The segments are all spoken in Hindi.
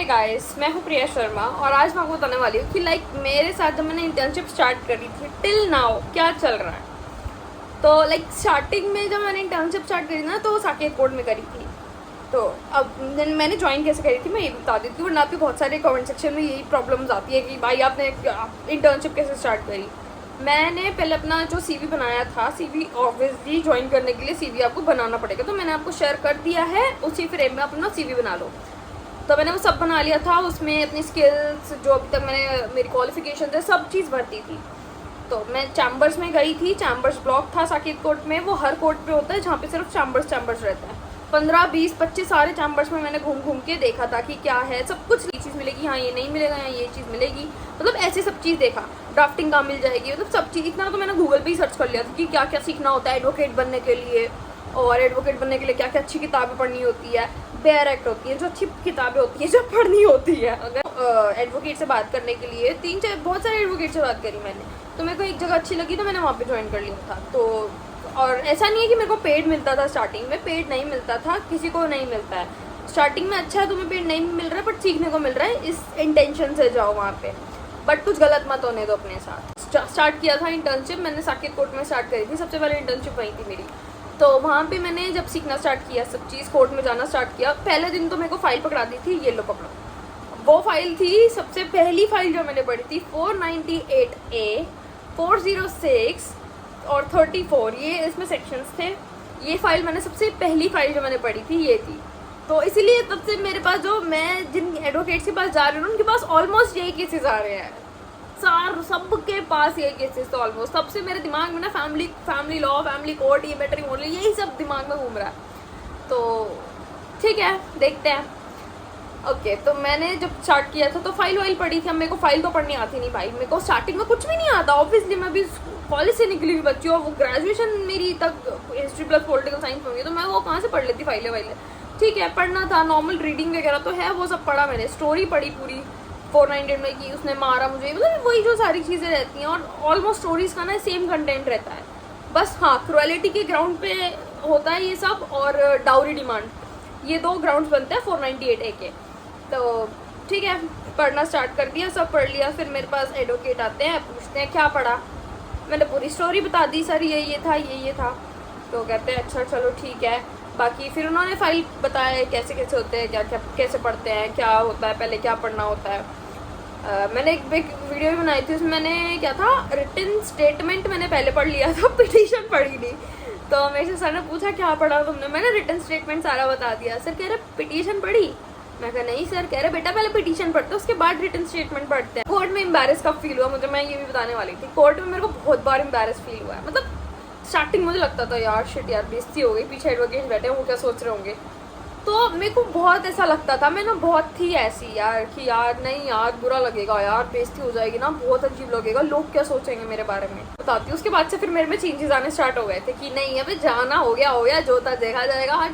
गाइस, मैं हूँ प्रिया शर्मा और आज मैं आपको बताने वाली हूँ कि मेरे साथ जब मैंने इंटर्नशिप स्टार्ट करी थी टिल नाउ क्या चल रहा है। तो स्टार्टिंग में जब मैंने इंटर्नशिप स्टार्ट करी ना तो साकेत कोड में करी थी। तो अब मैंने ज्वाइन कैसे करी थी मैं ये बता देती हूँ, वरना आपके बहुत सारे कमेंट सेक्शन में यही प्रॉब्लम्स आती है कि भाई आपने इंटर्नशिप कैसे स्टार्ट करी। मैंने पहले अपना जो सीवी बनाया था, सीवी ऑब्वियसली ज्वाइन करने के लिए सीवी आपको बनाना पड़ेगा, तो मैंने आपको शेयर कर दिया है, उसी फ्रेम में अपना सीवी बना लो। तो मैंने वो सब बना लिया था, उसमें अपनी स्किल्स जो अभी तक मैंने मेरी क्वालिफिकेशन थे सब चीज़ भरती थी। तो मैं चैम्बर्स में गई थी, चैम्बर्स ब्लॉक था साकेत कोर्ट में, वो हर कोर्ट पे होता है जहाँ पे सिर्फ चैम्बर्स रहता है। 15, 20, 25 सारे चैम्बर्स में मैंने घूम घूम के देखा था कि क्या है, सब कुछ ये चीज़ मिलेगी, हाँ ये नहीं मिलेगा, यहाँ ये चीज़ मिलेगी, मतलब ऐसे सब चीज़ देखा। ड्राफ्टिंग का मिल जाएगी, मतलब सब चीज़। इतना तो मैंने गूगल पे ही सर्च कर लिया था कि क्या क्या सीखना होता है एडवोकेट बनने के लिए, और एडवोकेट बनने के लिए क्या क्या अच्छी किताबें पढ़नी होती है, बेयर एक्ट होती है, जो अच्छी किताबें होती है जो पढ़नी होती है। अगर एडवोकेट से बात करने के लिए बहुत सारे एडवोकेट से बात करी मैंने, तो मेरे को एक जगह अच्छी लगी तो मैंने वहाँ पे ज्वाइन कर लिया था। तो और ऐसा नहीं है कि मेरे को पेड मिलता था, स्टार्टिंग में पेड नहीं मिलता था, किसी को नहीं मिलता है। स्टार्टिंग में अच्छा है तुम्हें पेड नहीं मिल रहा है बट सीखने को मिल रहा है, इस इंटेंशन से जाओ वहाँ पे, बट कुछ गलत मत होने दो अपने साथ। स्टार्ट किया था इंटर्नशिप मैंने साकेत कोर्ट में स्टार्ट करी थी, सबसे पहले इंटर्नशिप वहीं थी मेरी। तो वहाँ पे मैंने जब सीखना स्टार्ट किया, सब चीज़ कोर्ट में जाना स्टार्ट किया, पहले दिन तो मेरे को फाइल पकड़ा दी थी, ये लो पकड़ो। वो फाइल थी सबसे पहली फाइल जो मैंने पढ़ी थी, 498A, 406 और 34, ये इसमें सेक्शंस थे। ये फाइल मैंने सबसे पहली फाइल जो मैंने पढ़ी थी ये थी। तो इसीलिए तब से मेरे पास जो मैं जिन एडवोकेट्स के पास जा रही हूँ उनके पास ऑलमोस्ट यही केसेस आ रहे हैं, सबके पास यही केसेस। तो ऑलमोस्ट सबसे मेरे दिमाग में ना फैमिली लॉ, फैमिली कोर्ट, ये मैट्रिमोनियल, यही सब दिमाग में घूम रहा है। तो ठीक है, देखते हैं। ओके, तो मैंने जब स्टार्ट किया था तो फाइल वाइल पढ़ी थी। अब मेरे को फाइल तो पढ़नी आती नहीं भाई, मेरे को स्टार्टिंग में कुछ भी नहीं आता। ऑब्वियसली मैं भी कॉलेज से निकली हुई बच्ची हूँ, वो ग्रेजुएशन मेरी तक हिस्ट्री प्लस पॉलिटिकल साइंस होंगी, तो मैं वो कहाँ से पढ़ लेती फाइलें वाइलें। ठीक है, पढ़ना था, नॉर्मल रीडिंग वगैरह तो है, वो सब पढ़ा मैंने। स्टोरी पढ़ी पूरी 498 में कि उसने मारा मुझे, मतलब वही जो सारी चीज़ें रहती हैं। और ऑलमोस्ट स्टोरीज का ना सेम कंटेंट रहता है, बस हाँ क्रुएलिटी के ग्राउंड पे होता है ये सब, और डाउरी डिमांड, ये 2 ग्राउंड्स बनते हैं 498A के। तो ठीक है, पढ़ना स्टार्ट कर दिया, सब पढ़ लिया। फिर मेरे पास एडवोकेट आते हैं, पूछते हैं क्या पढ़ा, मैंने पूरी स्टोरी बता दी, सर ये था, ये था। तो कहते हैं अच्छा चलो ठीक है। बाकी फिर उन्होंने फाइल बताया कैसे कैसे होते हैं, क्या क्या कैसे पढ़ते हैं, क्या होता है, पहले क्या पढ़ना होता है। मैंने एक वीडियो भी बनाई थी, उसमें मैंने क्या था, रिटन स्टेटमेंट मैंने पहले पढ़ लिया था, पिटीशन पढ़ी नहीं। तो मेरे से सर ने पूछा क्या पढ़ा तुमने, मैंने रिटन स्टेटमेंट सारा बता दिया। सर कह रहे पिटीशन पढ़ी, मैं कहा नहीं सर। कह रहे बेटा पहले पिटीशन पढ़ते उसके बाद रिटन स्टेटमेंट पढ़ते हैं। कोर्ट में एम्बैरेस कब फील हुआ मुझे, मैं ये भी बताने वाली थी। कोर्ट में मेरे को बहुत बार एम्बैरेस फील हुआ है। मतलब स्टार्टिंग मुझे लगता था यार शिट यार बेइज्जती हो गई, पीछे एडवोकेट बैठे हैं वो क्या सोच रहे होंगे। तो मेरे को बहुत ऐसा लगता था, मैं ना बहुत थी ऐसी यार कि यार नहीं यार बुरा लगेगा यार, बेइज्जती हो जाएगी ना, बहुत अजीब लगेगा, लोग क्या सोचेंगे मेरे बारे में, बताती हूँ। उसके बाद से फिर मेरे में चेंजेस आने स्टार्ट हो गए थे कि नहीं अभी जाना हो गया, जो था देखा जाएगा।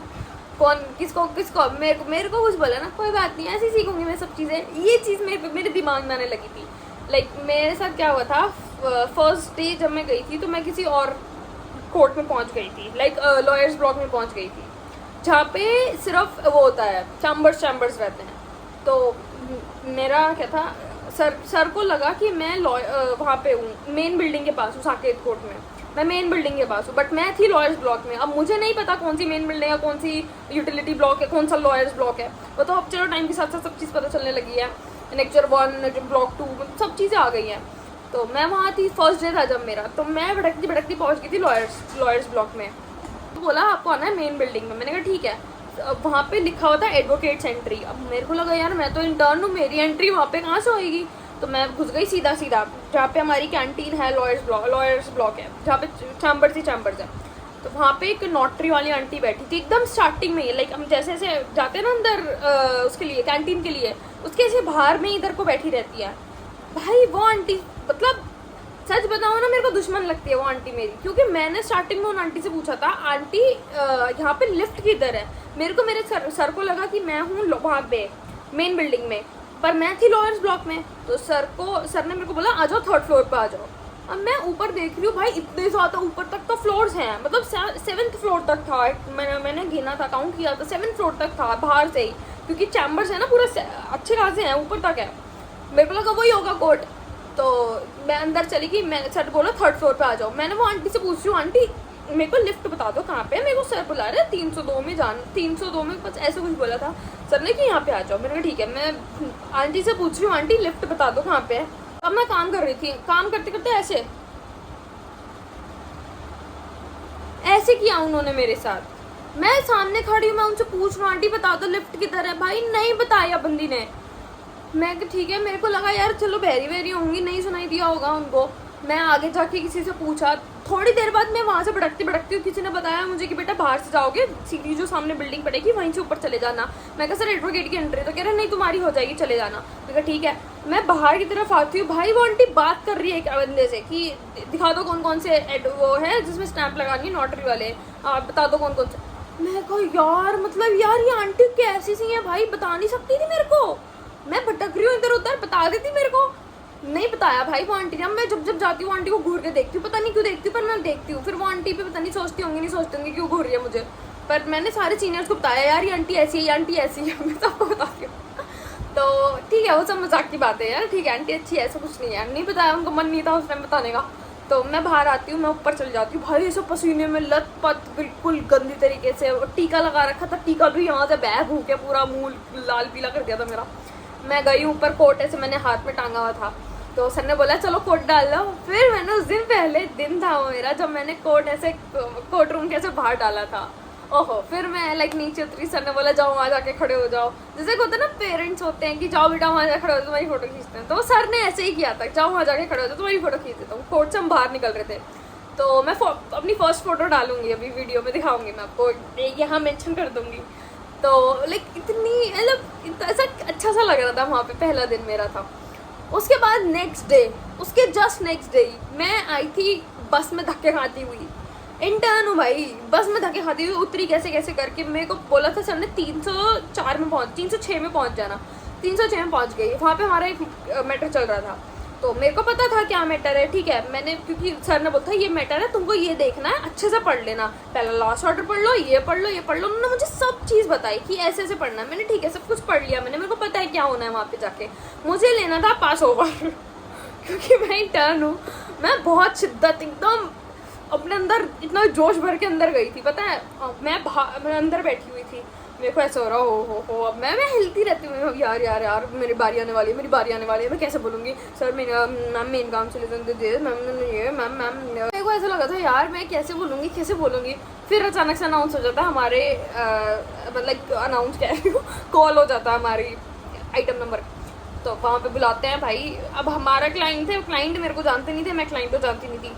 कौन किसको मेरे को कुछ बोला ना, कोई बात नहीं, ऐसे सीखूंगी मैं सब चीज़ें। ये चीज़ मेरे दिमाग में आने लगी थी। मेरे साथ क्या हुआ था, फर्स्ट डे जब मैं गई थी तो मैं किसी और कोर्ट में पहुंच गई थी, लॉयर्स ब्लॉक में पहुंच गई थी, जहाँ पे सिर्फ वो होता है चैम्बर्स रहते हैं। तो मेरा क्या था, सर को लगा कि मैं वहाँ पे हूँ, मेन बिल्डिंग के पास हूँ साकेत कोर्ट में, मैं मेन बिल्डिंग के पास हूँ, बट मैं थी लॉयर्स ब्लॉक में। अब मुझे नहीं पता कौन सी मेन बिल्डिंग है, कौन सी यूटिलिटी ब्लॉक है, कौन सा लॉयर्स ब्लॉक है, वो तो अब चलो टाइम के साथ साथ सब चीज़ पता चलने लगी है, लेक्चर 1 ब्लॉक 2 सब चीज़ें आ गई हैं। तो मैं वहाँ थी, फर्स्ट डे था जब मेरा, तो मैं भटकती पहुँच गई थी लॉयर्स ब्लॉक में। तो बोला आपको आना है मेन बिल्डिंग में, मैंने कहा ठीक है। अब वहाँ पे लिखा हुआ था एडवोकेट्स एंट्री। अब मेरे को लगा यार मैं तो इंटर्न हूँ, मेरी एंट्री वहाँ पे कहाँ से होएगी। तो मैं घुस गई सीधा जहाँ पे हमारी कैंटीन है, लॉयर्स ब्लॉक है, जहाँ पे चैम्बर्स है। तो वहाँ पे एक नोटरी वाली आंटी बैठी थी एकदम स्टार्टिंग में ही, हम जैसे जाते हैं ना अंदर उसके लिए कैंटीन के लिए, उसके ऐसे बाहर में इधर को बैठी रहती है। भाई वो आंटी, मतलब सच बताओ ना, मेरे को दुश्मन लगती है वो आंटी मेरी, क्योंकि मैंने स्टार्टिंग में उन आंटी से पूछा था आंटी यहाँ पे लिफ्ट किधर है। मेरे सर को लगा कि मैं हूँ वहाँ पे मेन बिल्डिंग में, पर मैं थी लॉयर्स ब्लॉक में। तो सर ने मेरे को बोला आ जाओ 3rd फ्लोर पे आ जाओ। अब मैं ऊपर देख रही हूँ भाई, इतने ज़्यादा ऊपर तक तो फ्लोर्स हैं, मतलब 7th फ्लोर तक था, मैंने गिना था, काउंट किया था, 7th फ्लोर तक था बाहर से ही, क्योंकि चैम्बर्स है ना पूरा अच्छे खासे हैं, ऊपर तक है। मेरे को लगा वही होगा कोर्ट, तो मैं अंदर चली गई। मैं सर बोला 3rd फ्लोर पे आ जाओ। मैंने वो आंटी से पूछ रही हूँ, आंटी मेरे को लिफ्ट बता दो कहाँ पे है, मेरे को सर बुला रहे 302 में 302 में कुछ ऐसे कुछ बोला था सर ने कि यहाँ पे आ जाओ। मैंने कहा ठीक है। मैं आंटी से पूछ रही हूँ, आंटी लिफ्ट बता दो कहाँ पे है। अब मैं काम कर रही थी, काम करते करते ऐसे किया उन्होंने मेरे साथ। मैं सामने खड़ी हूँ, मैं उनसे पूछ रहा हूँ आंटी बता दो लिफ्ट किधर है, भाई नहीं बताया बंदी ने। मैं ठीक है, मेरे को लगा यार चलो बहरी होंगी, नहीं सुनाई दिया होगा उनको। मैं आगे जाके किसी से पूछा, थोड़ी देर बाद मैं वहाँ से भटकती हूँ, किसी ने बताया मुझे कि बेटा बाहर से जाओगे, सीधी जो सामने बिल्डिंग पड़ेगी वहीं से ऊपर चले जाना। मैं कहा सर एडवोकेट की एंट्री, तो कह रहे नहीं तुम्हारी हो जाएगी चले जाना। मैं कहा ठीक है। मैं बाहर की तरफ आती हूँ, भाई वो आंटी बात कर रही है एक बंदे से कि दिखा दो कौन कौन से वो है जिसमें स्टैंप लगानी है, नोटरी वाले, बता दो कौन कौन से। मैं कहा यार मतलब यार ये आंटी कैसी सी है भाई, बता नहीं सकती थी मेरे को। मैं भटक रही हूँ इधर उधर, बता देती मेरे को, नहीं बताया भाई वो आंटी ने। मैं जब जाती हूँ आंटी को घूर के देखती हूँ, पता नहीं क्यों देखती हूँ, पर मैं देखती हूँ। फिर वो आंटी पे पता नहीं सोचती होंगी नहीं सोचती होंगी क्यों घूर रही है मुझे, पर मैंने सारे सीनियर्स को बताया यार ये आंटी ऐसी है, ये आंटी ऐसी है, मैं सबको बताती हूँ। तो ठीक है, वो सब मजाक की बात है यार, ठीक है आंटी अच्छी है, ऐसा कुछ नहीं है। नहीं बताया, उनको मन नहीं था उस टाइम बताने का। तो मैं बाहर आती हूँ, मैं ऊपर चल जाती हूँ, भाई ये सब पसीने में लत पत बिल्कुल गंदी तरीके से। टीका लगा रखा था, टीका भी यहाँ से बैग हो के पूरा मुँह लाल पीला कर दिया था मेरा। मैं गई ऊपर, कोट ऐसे मैंने हाथ में टांगा हुआ था, तो सर ने बोला चलो कोट डाल लो। फिर मैंने उस दिन पहले दिन था वो मेरा जब मैंने कोट ऐसे कोर्ट रूम के ऐसे बाहर डाला था। ओहो, फिर मैं लाइक नीचे उतरी, सर ने बोला जाओ वहाँ जाके खड़े हो जाओ। जैसे होता है ना पेरेंट्स होते हैं कि जाओ बेटा वहाँ जाके खड़े हो जाओ, तुम्हारी फोटो खींचते हैं, तो सर ने ऐसे ही किया था, जाओ वहाँ जाके खड़े हो जाओ तुम्हारी फोटो खींच देता हूँ। कोर्ट से हम बाहर निकल रहे थे, तो मैं अपनी फर्स्ट फोटो डालूंगी, अभी वीडियो में दिखाऊंगी, मैं आपको यहाँ मेंशन कर दूंगी। तो लाइक इतनी मतलब ऐसा अच्छा सा लग रहा था वहाँ पे, पहला दिन मेरा था। उसके बाद नेक्स्ट डे, उसके जस्ट नेक्स्ट डे मैं आई थी बस में धक्के खाती हुई। इंटर्न हूँ भाई, बस में धक्के खाती हुई उतरी कैसे कैसे करके। मेरे को बोला था सर ने 306 में पहुँच जाना। 306 में पहुँच गई। वहाँ पे हमारा एक मैटर चल रहा था, तो मेरे को पता था क्या मैटर है, ठीक है। मैंने क्योंकि सर ने बोला था ये मैटर है, तुमको ये देखना है, अच्छे से पढ़ लेना, पहला लॉस ऑर्डर पढ़ लो, ये पढ़ लो, ये पढ़ लो। उन्होंने मुझे सब चीज़ बताई कि ऐसे ऐसे पढ़ना है। मैंने ठीक है सब कुछ पढ़ लिया मैंने, मेरे को पता है क्या होना है वहाँ पे जाके। मुझे लेना था पास ओवर क्योंकि मैं इंटर्न हूँ। मैं बहुत शिद्दत एकदम अपने अंदर इतना जोश भर के अंदर गई थी, पता है। मैं अंदर बैठी हुई थी, मेरे को ऐसा हो रहा हो अब मैं हिलती रहती हूँ, यार मेरी बारी आने वाली है, मैं कैसे बोलूँगी सर मैम मेन काम चले जाते मैम मेरे को ऐसा लगा था यार मैं कैसे बोलूँगी। फिर अचानक से अनाउंस हो जाता है हमारे मतलब अनाउंस कह रही हूँ, कॉल हो जाता है हमारी आइटम नंबर। तो वहाँ पे बुलाते हैं भाई। अब हमारा क्लाइंट थे, क्लाइंट मेरे को जानते नहीं थे, मैं क्लाइंट को जानती नहीं थी।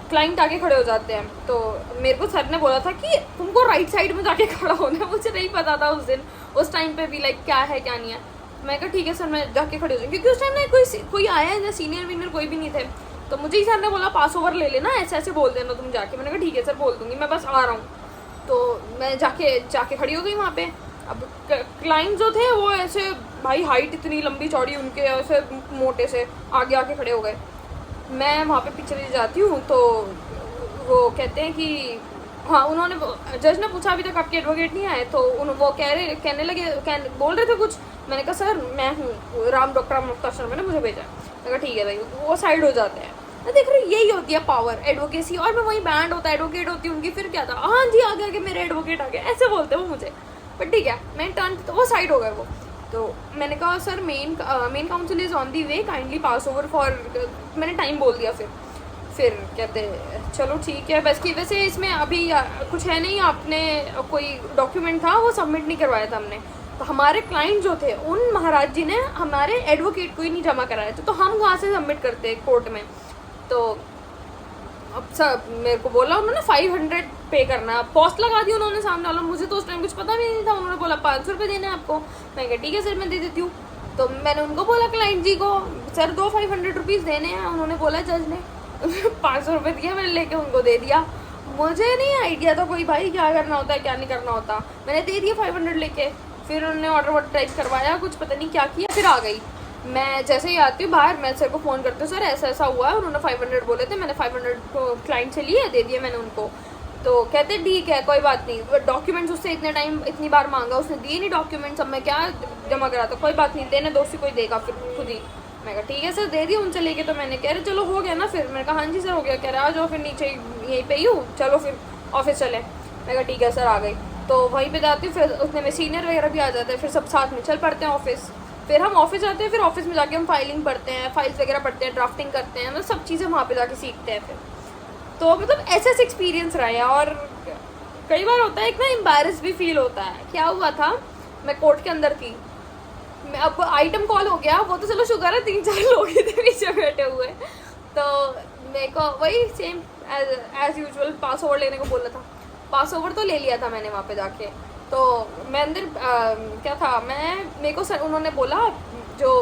क्लाइंट आके खड़े हो जाते हैं, तो मेरे को सर ने बोला था कि तुमको राइट साइड में जाके खड़ा होना है। मुझे नहीं पता था उस टाइम पे भी लाइक क्या है क्या नहीं है। मैं कहा ठीक है सर मैं जाके खड़े हो जाऊँ, क्योंकि उस टाइम ना कोई आया है ना, सीनियर वीनियर कोई भी नहीं थे। तो मुझे ही सर ने बोला पास ओवर ले लेना, ऐसे बोल देना तुम जाके। मैंने कहा ठीक है सर बोल दूँगी, मैं बस आ रहा हूँ। तो मैं जाके खड़ी हो गई वहाँ पे। अब क्लाइंट जो थे वो ऐसे भाई हाइट इतनी लंबी चौड़ी, उनके ऐसे मोटे से आगे खड़े हो गए। मैं वहाँ पे पीछे ले जाती हूँ, तो वो कहते हैं कि हाँ, उन्होंने जज ने पूछा अभी तक आपके एडवोकेट नहीं आए, तो वो कहने लगे बोल रहे थे कुछ। मैंने कहा सर मैं हूँ डॉक्टर राम मुक्ता शर्मा ने मुझे भेजा। मैंने कहा ठीक है भाई, वो साइड हो जाते हैं। मैं देख रही हूँ यही होती है पावर एडवोकेसी, और मैं वहीं बैंड होता है एडवोकेट होती हूँ उनकी। फिर क्या था, हाँ जी आ गया मेरे एडवोकेट आ गया, ऐसे बोलते वो मुझे। बट ठीक है, मैं टर्न तो वो साइड हो गए वो। तो मैंने कहा sir main council is on the way, kindly pass over for, मैंने टाइम बोल दिया। फिर कहते चलो ठीक है। वैसे इसमें अभी कुछ है नहीं, आपने कोई डॉक्यूमेंट था वो सबमिट नहीं करवाया था हमने। तो हमारे क्लाइंट जो थे उन महाराज जी ने हमारे एडवोकेट को ही नहीं जमा कराया था, तो हम कहाँ से सबमिट करते कोर्ट में। तो अब सब मेरे को बोला उन्होंने 500 पे करना, पोस्ट लगा दी उन्होंने सामने वाला। मुझे तो उस टाइम कुछ पता भी नहीं था। उन्होंने बोला 500 रुपये देने आपको। मैं कहा ठीक है सर मैं दे देती हूँ। तो मैंने उनको बोला क्लाइंट जी को सर 500 रुपीज़ देने हैं। उन्होंने बोला जज ने 500 रुपये दिया, मैंने लेके उनको दे दिया। मुझे नहीं आइडिया था कोई भाई क्या करना होता है क्या नहीं करना होता। मैंने दे दिया 500 लेके। फिर उन्होंने ऑर्डर टाइप करवाया, कुछ पता नहीं क्या किया, फिर आ गई। मैं जैसे ही आती हूँ बाहर, मैं सर को फ़ोन करती हूँ, सर ऐसा ऐसा हुआ है, उन्होंने 500 बोले थे, मैंने 500 को क्लाइंट से लिए, दे दिए मैंने उनको। तो कहते ठीक है कोई बात नहीं, डॉक्यूमेंट्स उससे इतने टाइम इतनी बार मांगा, उसने दिए नहीं डॉक्यूमेंट्स, अब मैं क्या जमा करा, तो कोई बात नहीं, देने दो, उससे कोई देगा फिर खुद ही। मैं कहा ठीक है सर, दे दिए उनसे लेके। तो मैंने कह रहे चलो हो गया ना फिर। मैंने कहा हाँ जी सर हो गया। कह रहे आ जाओ फिर नीचे, यहीं पे ही हूँ, चलो फिर ऑफिस चले। मैं कहा ठीक है सर, आ गई। तो वहीं पे जाती हूँ, फिर उसमें में सीनियर वगैरह भी आ जाते हैं, फिर सब साथ में चल पड़ते हैं ऑफिस। फिर हम ऑफिस जाते हैं, फिर ऑफिस में जाके हम फाइलिंग पढ़ते हैं, फाइल्स वगैरह पढ़ते हैं, ड्राफ्टिंग करते हैं, मतलब सब चीज़ें वहाँ पे जाके सीखते हैं फिर। तो मतलब ऐसे एक्सपीरियंस रहा है। और कई बार होता है एक ना एम्बैरस भी फील होता है। क्या हुआ था, मैं कोर्ट के अंदर थी, मैं अब आइटम कॉल हो गया, वो तो चलो शुक्र है 3-4 लोग ही थे पीछे बैठे हुए। तो मेरे को वही सेम एज यूजुअल पास ओवर लेने को बोला था, पास ओवर तो ले लिया था मैंने वहाँ पे जाके। तो मैं अंदर क्या था, मेरे को सर उन्होंने बोला, जो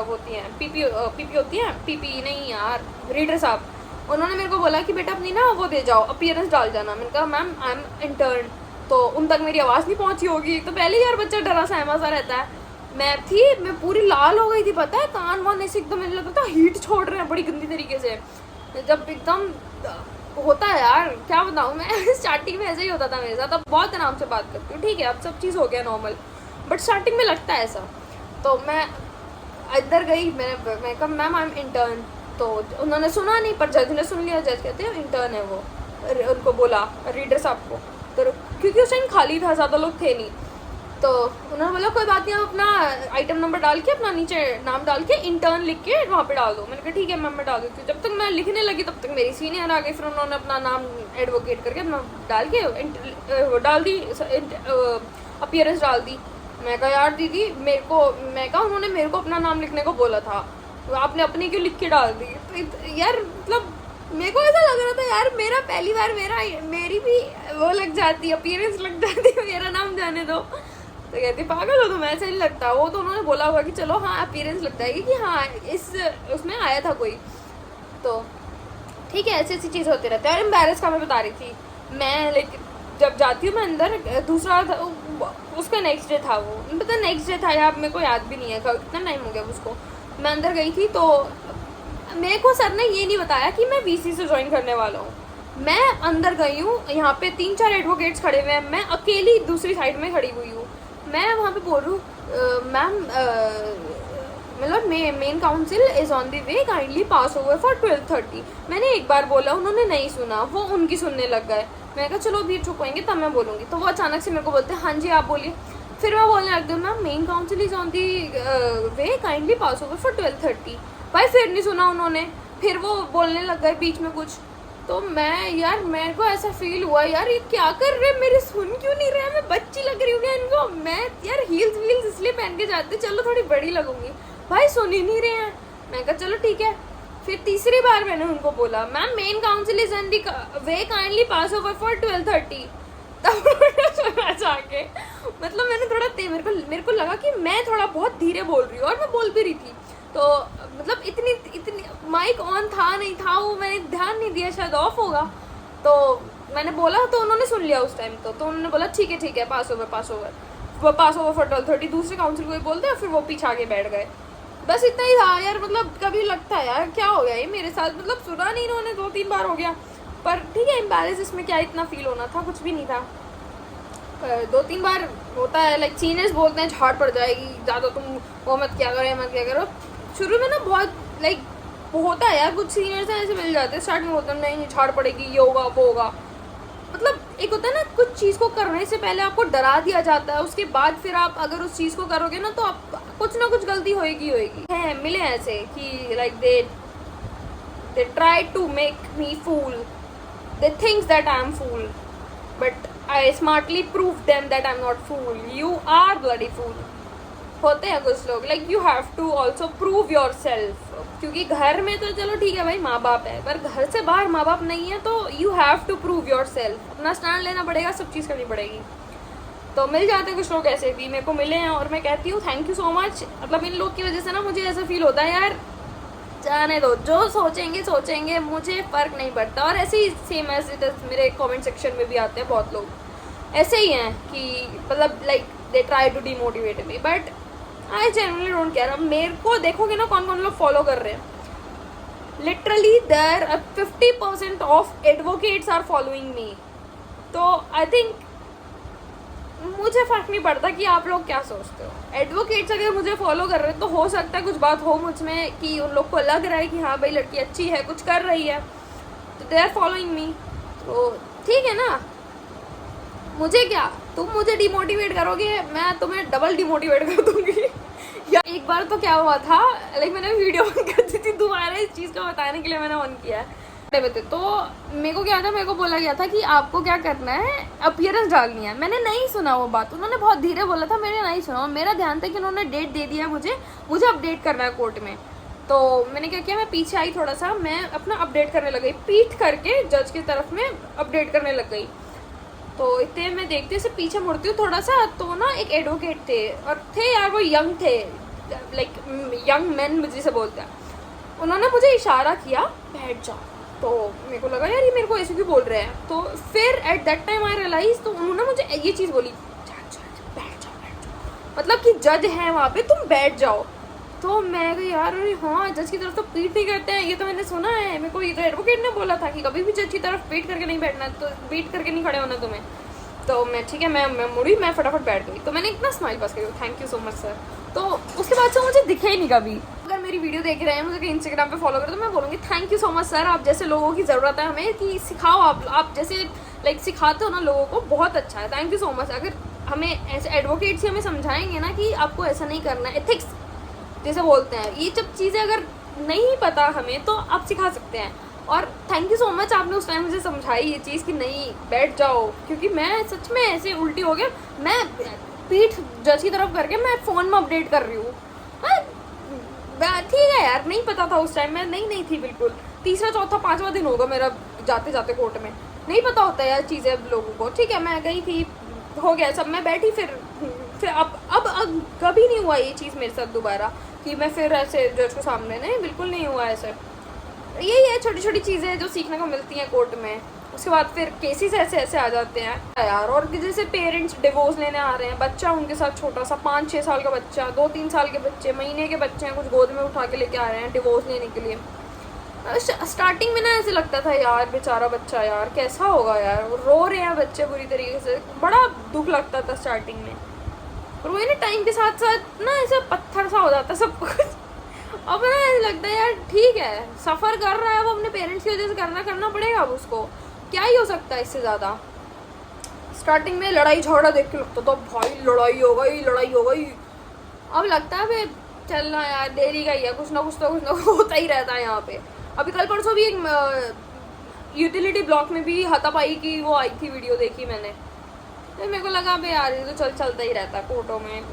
होती हैं पीपी होती हैं, पीपी नहीं यार, रीडर साहब, उन्होंने मेरे को बोला कि बेटा अपनी ना वो दे जाओ, अपीयरेंस डाल जाना। मैंने कहा मैम आई एम इंटर्न। तो उन तक मेरी आवाज़ नहीं पहुंची होगी, तो पहले यार बच्चा डरा सहमा सा रहता है। मैं पूरी लाल हो गई थी, पता है, कान वान ऐसे एकदम मुझे लगता था हीट छोड़ रहे हैं बड़ी गंदी तरीके से। जब एकदम होता है यार, क्या बताऊँ मैं स्टार्टिंग में ऐसे ही होता था मेरे साथ। अब बहुत आराम से बात करती हूँ, ठीक है, अब सब चीज़ हो गया नॉर्मल, बट स्टार्टिंग में लगता है ऐसा। तो मैं इधर गई, मैं कहा मैम आई एम इंटर्न। तो उन्होंने सुना नहीं, पर जज ने सुन लिया। जज कहते हैं इंटर्न है वो, उनको बोला रीडर साहब को। तो क्योंकि उस टाइम खाली था, ज़्यादा लोग थे नहीं, तो उन्होंने बोला कोई बात नहीं, आप अपना आइटम नंबर डाल के, अपना नीचे नाम डाल के, इंटर्न लिख के वहाँ पे डाल दो। मैंने कहा ठीक है मैम मैं डाल देती हूँ। जब तक मैं लिखने लगी तब तक मेरी सीनियर आ गई, फिर उन्होंने अपना नाम एडवोकेट करके अपना डाल के डाल दी, अपीयरेंस डाल दी। मैं कहा यार दीदी मैं कहा उन्होंने मेरे को अपना नाम लिखने को बोला था, आपने अपनी क्यों लिख के डाल दी। तो यार मतलब मेरे को ऐसा लग रहा था यार, मेरा पहली बार मेरी भी वो लग जाती, अपीयरेंस लग जाती, मेरा नाम जाने दो। तो कहती पागल हो तुम, ऐसे नहीं लगता। वो तो उन्होंने बोला हुआ कि चलो हाँ अपीयरेंस लग जाएगी कि हाँ इस उसमें आया था कोई, तो ठीक है, ऐसी ऐसी चीज़ होती रहती है। और एम्बैरस का मैं बता रही थी, मैं लेकिन जब जाती हूँ मैं अंदर, दूसरा था उसका नेक्स्ट डे था, वो पता नेक्स्ट डे था यार, मेरे को याद भी नहीं है कितना टाइम हो गया उसको। मैं अंदर गई थी, तो मेरे को सर ने ये नहीं बताया कि मैं वीसी से ज्वाइन करने वाला हूँ। मैं अंदर गई हूँ, यहाँ पे 3-4 एडवोकेट्स खड़े हुए हैं, मैं अकेली दूसरी साइड में खड़ी हुई हूँ। मैं वहाँ पे बोल रही हूँ मैम मतलब main council is on the way, kindly pass over for 12:30। मैंने एक बार बोला, उन्होंने नहीं सुना, वो उनकी सुनने लग गए। मैं कहा चलो अभी चुप होएंगे तब मैं बोलूँगी। तो वो अचानक से मेरे को बोलते हैं हाँ जी आप बोलिए। फिर मैं बोलने लग गई ma'am main council is on the way, kindly pass over for 12:30। भाई फिर नहीं सुना उन्होंने, फिर वो बोलने लग गए बीच में कुछ। तो मैं यार, मेरे को ऐसा फील हुआ यार ये क्या कर रहे हैं, मेरे सुन क्यों नहीं रहे, मैं बच्ची लग रही हूँ क्या इनको। मैं यार हील्स वील्स इसलिए पहन के जाती, चलो थोड़ी बड़ी लगूंगी, भाई सुन ही नहीं रहे हैं। मैं कहा चलो ठीक है। फिर तीसरी बार मैंने उनको बोला ma'am main council is on the way, kindly pass over for 12:30। तब सुना जाके, मतलब मैंने थोड़ा मेरे को लगा कि मैं थोड़ा बहुत धीरे बोल रही हूँ, और मैं बोल भी रही थी। तो मतलब इतनी माइक ऑन था नहीं था, वो मैंने ध्यान नहीं दिया, शायद ऑफ होगा। तो मैंने बोला तो उन्होंने सुन लिया उस टाइम। तो उन्होंने बोला ठीक है पास ओवर वो पास ओवर फॉर 12:30। दूसरे काउंसिल को ही बोलते हैं, फिर वो पीछे आगे बैठ गए। बस इतना ही था यार। मतलब कभी लगता है यार क्या हो गया ये मेरे साथ, मतलब सुना नहीं इन्होंने, 2-3 बार हो गया। पर ठीक है, एम्बैरेस इसमें क्या इतना फील होना था, कुछ भी नहीं था। 2-3 बार होता है, लाइक सीनियर्स बोलते हैं झाड़ पड़ जाएगी ज़्यादा, तुम वो मत क्या करो। शुरू में ना बहुत लाइक होता है यार, कुछ सीनियर्स हैं ऐसे मिल जाते हैं, स्टार्टिंग में होता है नहीं झाड़ पड़ेगी, ये होगा वो होगा। मतलब एक होता है ना, कुछ चीज़ को करने से पहले आपको डरा दिया जाता है, उसके बाद फिर आप अगर उस चीज़ को करोगे ना, तो आप कुछ ना कुछ गलती होएगी है। मिले ऐसे कि like they try to make me fool, they thinks that I am fool, but I smartly prove them that I am not fool, you are bloody fool. होते हैं कुछ लोग, like you have to also prove yourself. क्योंकि घर में तो चलो ठीक है भाई, माँ बाप है, पर घर से बाहर माँ बाप नहीं है, तो you have to prove yourself, अपना स्टैंड लेना पड़ेगा, सब चीज़ करनी पड़ेगी। तो मिल जाते हैं कुछ लोग ऐसे भी, मेरे को मिले हैं, और मैं कहती हूँ थैंक यू सो मच। मतलब इन लोग की वजह से ना मुझे ऐसा फील होता है यार, जाने दो, जो सोचेंगे, मुझे फ़र्क नहीं पड़ता। और ऐसे ही सेम एज इट इज़ मेरे कमेंट सेक्शन में भी आते हैं बहुत लोग ऐसे ही हैं कि मतलब like they try to demotivate me, but I genuinely don't care. अब मेरे को देखोगे ना कौन कौन लोग फॉलो कर रहे हैं, literally there 50% of advocates are following me. तो आई थिंक मुझे फर्क नहीं पड़ता कि आप लोग क्या सोचते हो। एडवोकेट्स अगर मुझे फॉलो कर रहे हैं तो हो सकता है कुछ बात हो मुझ में कि उन लोग को लग रहा है कि हाँ भाई लड़की अच्छी है, कुछ कर रही है, तो दे आर फॉलोइंग मी। तो ठीक है ना, मुझे क्या, तुम मुझे डिमोटिवेट करोगे, मैं तुम्हें डबल डिमोटिवेट कर दूंगी। या एक बार तो क्या हुआ था, लाइक मैंने वीडियो ऑन कर दी थी, दोबारा इस चीज़ को बताने के लिए मैंने ऑन किया है। तो मेरे को क्या था, मेरे को बोला गया था कि आपको क्या करना है, अपीयरेंस डालनी है। मैंने नहीं सुना वो बात, उन्होंने बहुत धीरे बोला था, मैंने नहीं सुना। मेरा ध्यान था कि उन्होंने डेट दे दिया मुझे अपडेट करना है कोर्ट में। तो मैंने क्या किया, मैं पीछे आई थोड़ा सा, मैं अपना अपडेट करने लग गई, पीठ करके जज की तरफ में अपडेट करने लग गई। तो इतने मैं देखते से पीछे मुड़ती हूँ थोड़ा सा, तो ना एक एडवोकेट थे, और थे यार वो यंग थे, लाइक यंग मैन मुझे से बोलते हैं। उन्होंने मुझे इशारा किया बैठ जाओ, तो मेरे को लगा यार ये मेरे को ऐसे क्यों बोल रहे हैं। तो फिर at that time I realise, तो उन्होंने मुझे ये चीज़ बोली, बैठ जाओ, मतलब कि जज है वहाँ पे, तुम बैठ जाओ। तो मैं गई यार, अरे हाँ जज की तरफ तो पीट नहीं करते हैं, ये तो मैंने सुना है, मेरे को ये तो एडवोकेट ने बोला था कि कभी भी जज की तरफ पीट करके नहीं बैठना, तो पीट करके नहीं खड़े होना तुम्हें। तो मैं ठीक है, मैं मुड़ी, मैं फटाफट बैठ गई। तो मैंने इतना स्माइल पास करी, thank you so much sir. तो उसके बाद से मुझे दिखे ही नहीं कभी। अगर मेरी वीडियो देख रहे हैं, मुझे कहीं इंस्टाग्राम पे फॉलो करें, तो मैं बोलूँगी thank you so much sir, आप जैसे लोगों की ज़रूरत है हमें, कि सिखाओ आप जैसे लाइक सिखाते हो ना लोगों को, बहुत अच्छा है, थैंक यू सो मच। अगर हमें ऐसे एडवोकेट से हमें समझाएंगे ना कि आपको ऐसा नहीं करना, एथिक्स जैसे बोलते हैं, ये सब चीज़ें अगर नहीं पता हमें तो आप सिखा सकते हैं। और थैंक यू सो मच, आपने उस टाइम मुझे समझाई ये चीज़ कि नहीं बैठ जाओ, क्योंकि मैं सच में ऐसे उल्टी हो गया, मैं पीठ जज की तरफ करके मैं फ़ोन में अपडेट कर रही हूँ। ठीक है यार, नहीं पता था उस टाइम, मैं नहीं थी बिल्कुल। तीसरा चौथा पाँचवा दिन होगा मेरा जाते जाते कोर्ट में, नहीं पता होता यार चीज़ें लोगों को। ठीक है, मैं गई थी, हो गया सब, मैं बैठी, फिर अब कभी नहीं हुआ ये चीज़ मेरे साथ दोबारा कि मैं फिर ऐसे जज को सामने, नहीं बिल्कुल नहीं हुआ ऐसे। यही है छोटी छोटी चीज़ें जो सीखने को मिलती हैं कोर्ट में। उसके बाद फिर केसेस ऐसे आ जाते हैं यार। और जैसे पेरेंट्स डिवोर्स लेने आ रहे हैं, बच्चा उनके साथ छोटा सा 5-6 साल का बच्चा, 2-3 साल के बच्चे, महीने के बच्चे हैं, कुछ गोद में उठा के लेके आ रहे हैं डिवोर्स लेने के लिए। स्टार्टिंग में ना ऐसे लगता था यार बेचारा बच्चा, यार कैसा होगा यार, रो रहे हैं बच्चे बुरी तरीके से, बड़ा दुख लगता था स्टार्टिंग में। और वही ना टाइम के साथ साथ ना ऐसा पत्थर सा हो जाता सब कुछ। अब ना ऐसा लगता है यार ठीक है, सफ़र कर रहा है वो अपने पेरेंट्स की वजह से, करना पड़ेगा अब उसको, क्या ही हो सकता है इससे ज़्यादा। स्टार्टिंग में लड़ाई झगड़ा देख के लगता था भाई लड़ाई हो गई। अब लगता है भाई चलना यार, डेली का ही है, कुछ ना कुछ होता ही रहता है यहाँ पे। अभी कल परसों भी एक यूटिलिटी ब्लॉक में भी हाथापाई की वो आई थी वीडियो, देखी मैंने, तो मेरे को लगा भाई यार ये तो चलता ही रहता है कोर्टों में।